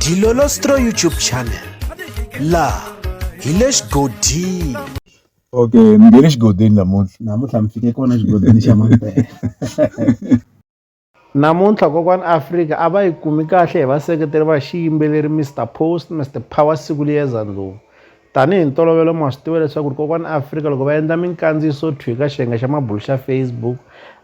Dilolostro YouTube channel. La hilesh Godini. Okay, ngeni xigodini namuntlha mi fike kona xigodini xa Mampela. Namuntlha kokwani Afrika a va yi kumi kahle hi vaseketeri va xiyimbeleri Mr Post Mr Power siku liyeza ndlhuvu. Tanihi ntolovelo ma swi tiva leswaku kokwani Afrika loko va endla minkandziyiso thwi ka xiyenge xa mabulu xa Facebook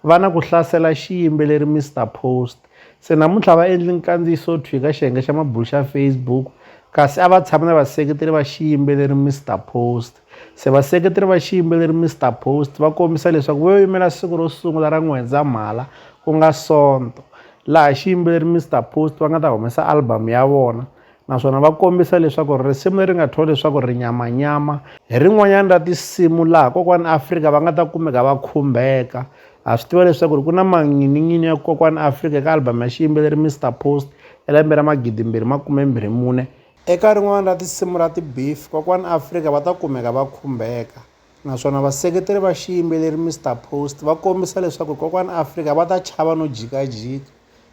va na ku hlasela xiyimbeleri Mr Post. Se namuntlha va endli nkandziyiso thwi ka xiyenge xa mabulu xa Facebook kasi a va tshama na vaseketeri va xiyimbeleri Mr Post. Se vaseketeri va xiyimbeleri Mr Post va kombisa leswaku vo yimela siku ro sungula ra N'wendzamhala ku nga Sonto laha xiyimbeleri Mr Post va nga ta humesa album ya vona, naswona va kombisa leswaku risimu leri nga thoriwa leswaku ri nyamanyama hi rin'wanyana ra tinsimu laha kokwani Afrika va nga ta kumeka va khumbeka. Ha swi tiva leswaku ku na manyininyini ya kokwani Afrika eka album ya xiyimbeleri Mr Post ya lembe ra 2024. Eka rin'wana ra tinsimu ra ti-beef kokwani Afrika va ta kumeka va khumbeka, naswona vaseketeri va xiyimbeleri Mr Post va kombisa leswaku kokwani Afrika va ta chava no jikajika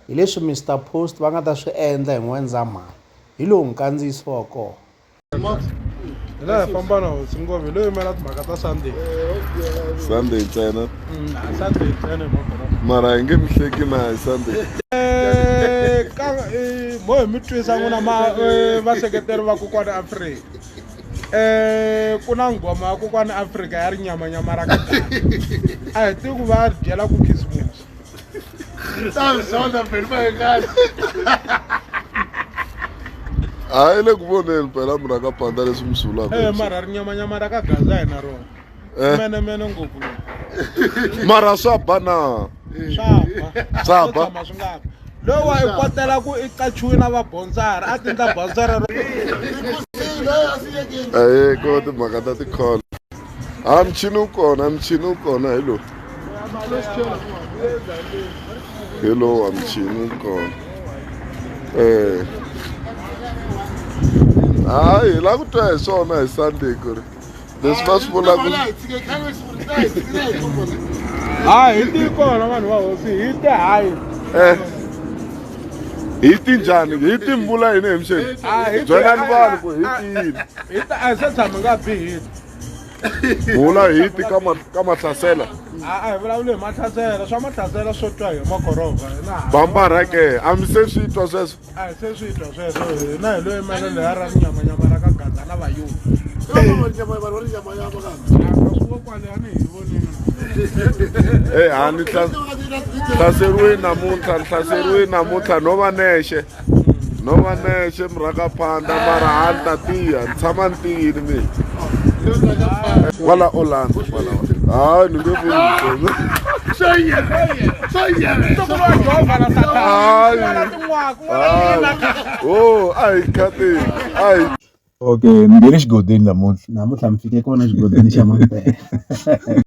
hi leswi Mr Post va nga ta swi endla hi N'wendzamhala. Hi lowu nkandziyiso wa kona. La hi famba na hosi ngopfu loyi yimela timhaka ta Sunday. Sunday ntsena. Sunday ntsena Mara hi nge mi hleki na hi Sunday. Mo hi mi twisa n'wina vaseketeri va kokwani Afrika. Ku na nghoma ya kokwani Afrika ya ri nyamanyama ra ka a hi tivi ku va byela ku khisimusi. Hayi le ku voneni phela mi rhanga panda leswi mi swi vulaka. Mara ri nyamanyama ra ka gaza hina rona. Mene ngopfu. Mara swa ba na. Swa ba. Swi nga ba. Lowa i kotela ku i qachiwi na vabonsari a tindla bonsari ko timhaka ta tikhola. Mchini wu kona hi lowu. Hi lowu mchini wu kona. Hayi hi la ku twa hi swona hi Sunday ku ri leswi va swi vulaka. hayi hi ti kona vanhu va hosi hi te hayi. Hi ti njhani hi ti mbula yini hemsheni byelani vanhu ku hi tiyini hi ta a se tshama nga bihini vula hi ti ka mahlasela hi vulavula hi mahlasela swa mahlasela swo twa hi makorova bambara ke a mi se swi twa sweswo a hi se swi twa sweswo hina hi loyi mele leya ra nyamanyama ra ka gaza na vayuda swo kwale ani hi vonini hani hlaseriwe namuntlha no va nexe mi rhanga phanda mara hani ta tiya ni tshama ni tiyini mina kwala Orlando hayi ni nge vuli a hi khateni Okay, ngeni xigodini namuntlha mi fike kona xigodini xa Mampela.